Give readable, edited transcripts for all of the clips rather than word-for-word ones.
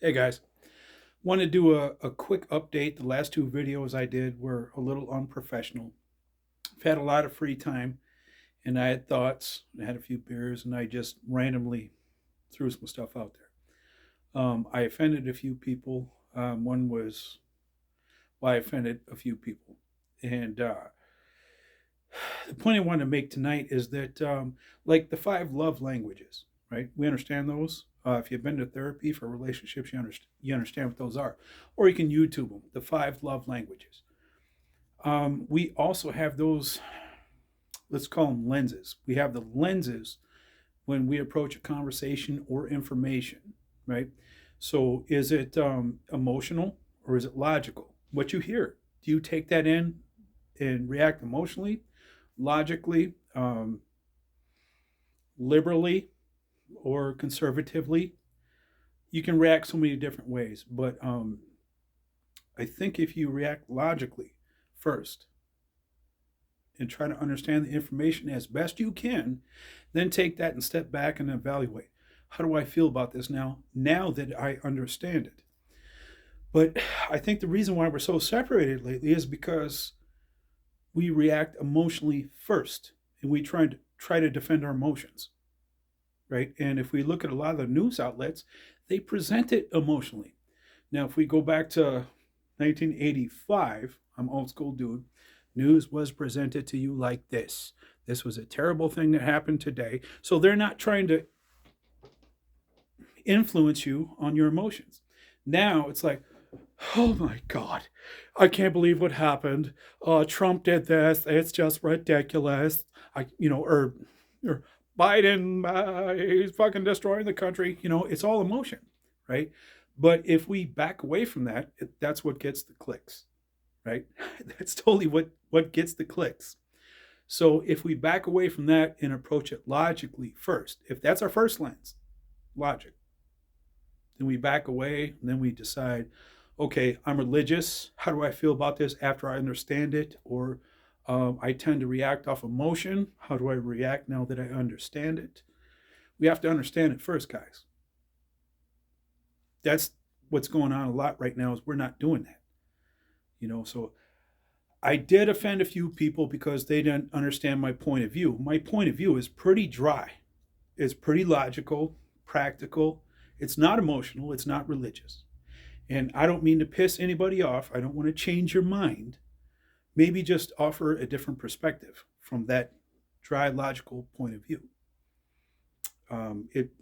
Hey guys, want to do a quick update. The last two videos I did were a little unprofessional. I've had a lot of free time and I had thoughts. I had a few beers and I just randomly threw some stuff out there. I offended a few people. One was why I offended a few people. And the point I want to make tonight is that, like the five love languages, right? We understand those. If you've been to therapy for relationships, you understand what those are. Or you can YouTube them, the five love languages. We also have those, let's call them lenses. We have the lenses when we approach a conversation or information, right? So is it emotional or is it logical? What you hear, do you take that in and react emotionally, logically, liberally, or conservatively? You can react so many different ways, but I think if you react logically first and try to understand the information as best you can, then take that and step back and evaluate. How do I feel about this now that I understand it? But I think the reason why we're so separated lately is because we react emotionally first and we try to defend our emotions, right? And if we look at a lot of the news outlets, they present it emotionally. Now, if we go back to 1985, I'm old school dude, news was presented to you like this. This was a terrible thing that happened today. So they're not trying to influence you on your emotions. Now it's like, oh my God, I can't believe what happened. Trump did this. It's just ridiculous. Or Biden, he's fucking destroying the country. It's all emotion, right? But if we back away from that, that's what gets the clicks, right? That's totally what gets the clicks. So if we back away from that and approach it logically first, if that's our first lens, logic, then we back away and then we decide, okay, I'm religious. How do I feel about this after I understand it? Or I tend to react off emotion. How do I react now that I understand it? We have to understand it first, guys. That's what's going on a lot right now is we're not doing that. So I did offend a few people because they didn't understand my point of view. My point of view is pretty dry. It's pretty logical, practical. It's not emotional. It's not religious. And I don't mean to piss anybody off. I don't want to change your mind. Maybe just offer a different perspective from that dry, logical point of view.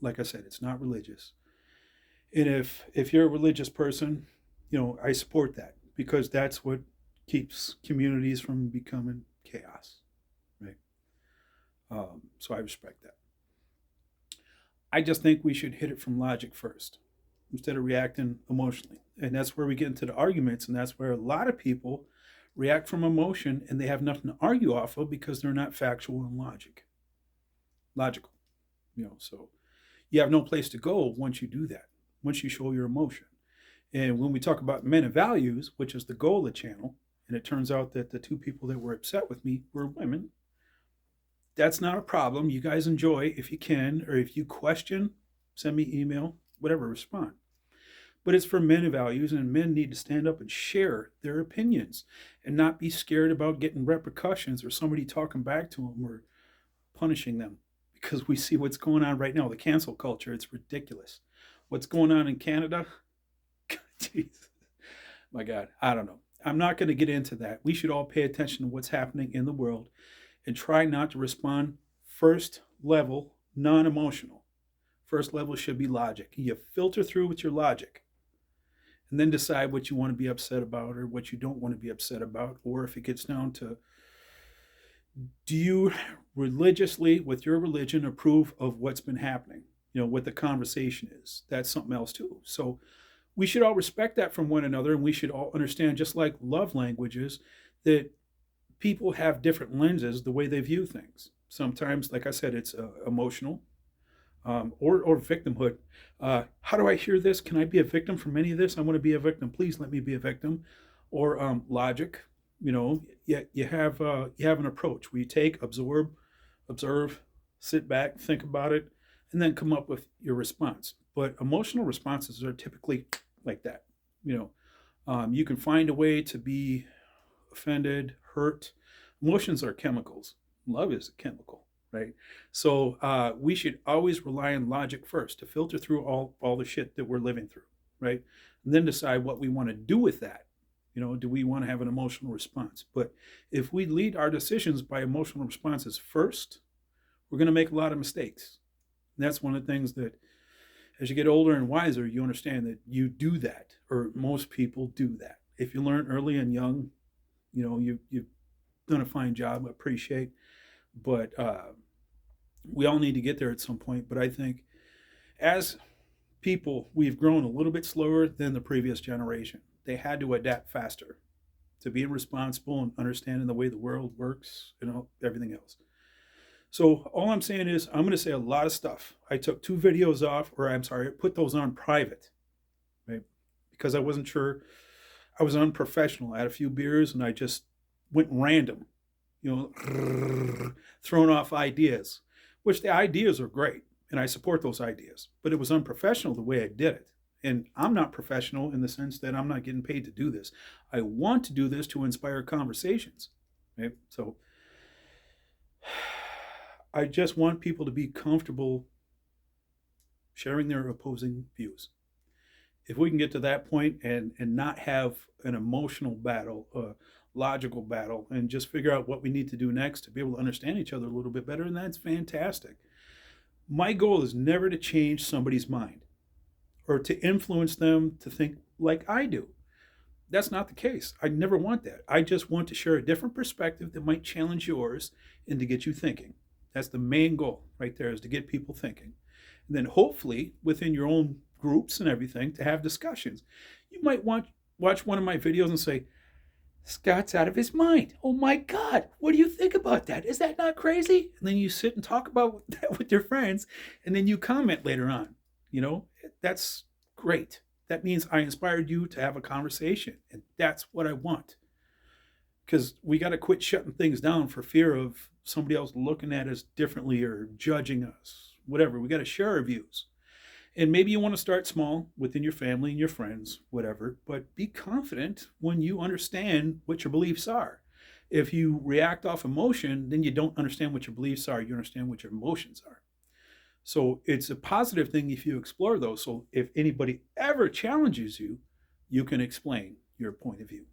Like I said, it's not religious. And if you're a religious person, I support that because that's what keeps communities from becoming chaos, right? So I respect that. I just think we should hit it from logic first instead of reacting emotionally. And that's where we get into the arguments, and that's where a lot of people react from emotion and they have nothing to argue off of because they're not factual and logical. So you have no place to go once you do that, once you show your emotion. And when we talk about men and values, which is the goal of the channel, and it turns out that the two people that were upset with me were women, that's not a problem. You guys enjoy if you can, or if you question, send me email, whatever, respond. But it's for men and values, and men need to stand up and share their opinions and not be scared about getting repercussions or somebody talking back to them or punishing them because we see what's going on right now. The cancel culture, it's ridiculous. What's going on in Canada? Jeez. My God, I don't know. I'm not going to get into that. We should all pay attention to what's happening in the world and try not to respond first level, non emotional. First level should be logic. You filter through with your logic and then decide what you want to be upset about or what you don't want to be upset about. Or if it gets down to, do you religiously, with your religion, approve of what's been happening? What the conversation is. That's something else too. So we should all respect that from one another, and we should all understand, just like love languages, that people have different lenses the way they view things. Sometimes, like I said, it's emotional or victimhood. How do I hear this? Can I be a victim from any of this? I want to be a victim. Please let me be a victim. Or logic. You have an approach where you take, absorb, observe, sit back, think about it, and then come up with your response. but emotional responses are typically like that. You can find a way to be offended, hurt. Emotions are chemicals. Love is a chemical, right? So we should always rely on logic first to filter through all the shit that we're living through, right? And then decide what we want to do with that. Do we want to have an emotional response? But if we lead our decisions by emotional responses first, we're going to make a lot of mistakes. And that's one of the things that, as you get older and wiser, you understand that you do that, or most people do that. If you learn early and young, you've done a fine job. I appreciate, but we all need to get there at some point. But I think as people, we've grown a little bit slower than the previous generation. They had to adapt faster to being responsible and understanding the way the world works and everything else. So all I'm saying is I'm going to say a lot of stuff. I took 2 videos off, or I'm sorry, I put those on private, right? Because I wasn't sure. I was unprofessional. I had a few beers and I just went random, throwing off ideas, which the ideas are great. And I support those ideas, but it was unprofessional the way I did it. And I'm not professional in the sense that I'm not getting paid to do this. I want to do this to inspire conversations, right? So I just want people to be comfortable sharing their opposing views. If we can get to that point and not have an emotional battle, a logical battle, and just figure out what we need to do next to be able to understand each other a little bit better, and that's fantastic. My goal is never to change somebody's mind or to influence them to think like I do. That's not the case. I never want that. I just want to share a different perspective that might challenge yours and to get you thinking. That's the main goal right there, is to get people thinking. And then hopefully within your own groups and everything to have discussions. You might watch one of my videos and say, Scott's out of his mind. Oh my God, what do you think about that? Is that not crazy? And then you sit and talk about that with your friends, and then you comment later on. That's great. That means I inspired you to have a conversation, and that's what I want. Because we got to quit shutting things down for fear of somebody else looking at us differently or judging us, whatever. We got to share our views. And maybe you want to start small within your family and your friends, whatever, but be confident when you understand what your beliefs are. If you react off emotion, then you don't understand what your beliefs are. You understand what your emotions are. So it's a positive thing if you explore those. So if anybody ever challenges you, you can explain your point of view.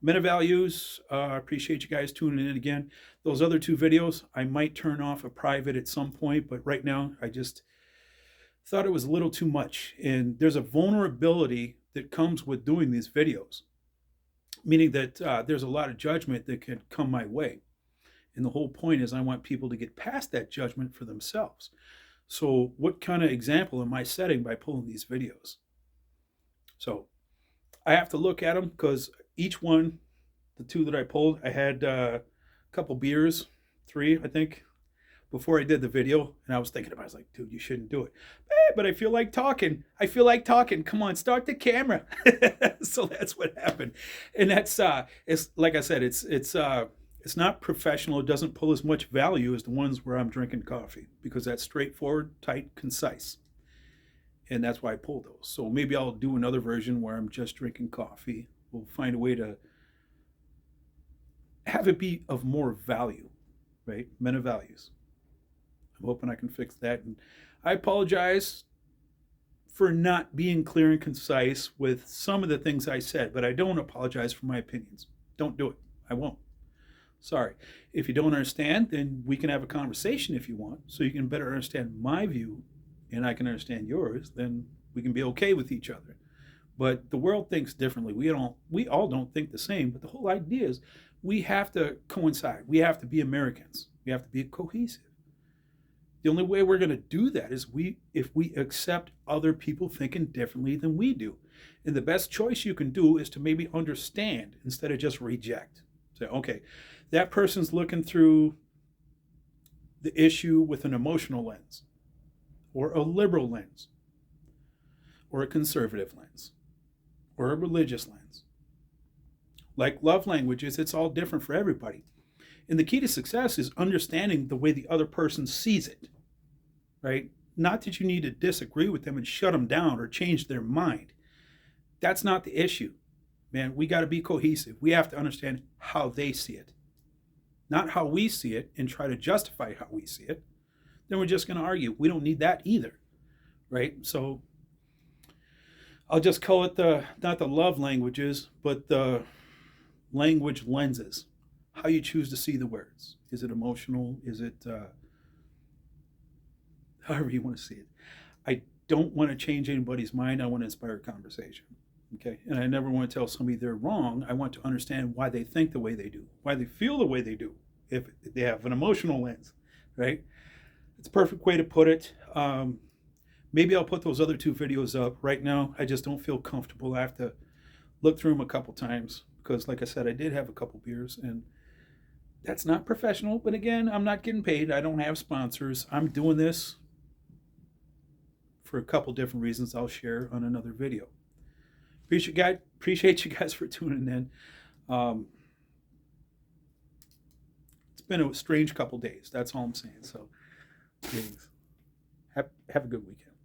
Meta values, I appreciate you guys tuning in again. Those other 2 videos, I might turn off a private at some point, but right now I just thought it was a little too much. And there's a vulnerability that comes with doing these videos, meaning that there's a lot of judgment that can come my way. And the whole point is I want people to get past that judgment for themselves. So what kind of example am I setting by pulling these videos? So I have to look at them because each one, the 2 that I pulled, I had a couple beers, 3, I think, before I did the video. And I was thinking about it. I was like, dude, you shouldn't do it. But I feel like talking. Come on, start the camera. So that's what happened. And that's, it's like I said, it's not professional. It doesn't pull as much value as the ones where I'm drinking coffee, because that's straightforward, tight, concise. And that's why I pulled those. So maybe I'll do another version where I'm just drinking coffee. We'll find a way to have it be of more value, right? Men of values. I'm hoping I can fix that. And I apologize for not being clear and concise with some of the things I said, but I don't apologize for my opinions. Don't do it. I won't. Sorry. If you don't understand, then we can have a conversation if you want, so you can better understand my view and I can understand yours. Then we can be okay with each other. But the world thinks differently. We all don't think the same, but the whole idea is we have to coincide. We have to be Americans. We have to be cohesive. The only way we're going to do that is if we accept other people thinking differently than we do. And the best choice you can do is to maybe understand instead of just reject. Say, okay, that person's looking through the issue with an emotional lens, or a liberal lens, or a conservative lens, or a religious lens. Like love languages, it's all different for everybody. And the key to success is understanding the way the other person sees it, right? Not that you need to disagree with them and shut them down or change their mind. That's not the issue, man. We got to be cohesive. We have to understand how they see it, not how we see it and try to justify how we see it. Then we're just going to argue. We don't need that either, right? So I'll just call it not the love languages, but the language lenses. How you choose to see the words. Is it emotional? Is it however you want to see it? I don't want to change anybody's mind. I want to inspire conversation. Okay. And I never want to tell somebody they're wrong. I want to understand why they think the way they do, why they feel the way they do, if they have an emotional lens, right? It's a perfect way to put it. Maybe I'll put those other 2 videos up. Right now, I just don't feel comfortable. I have to look through them a couple times because, like I said, I did have a couple beers, and that's not professional. But again, I'm not getting paid. I don't have sponsors. I'm doing this for a couple different reasons I'll share on another video. Appreciate you guys for tuning in. It's been a strange couple days. That's all I'm saying. So, have a good weekend.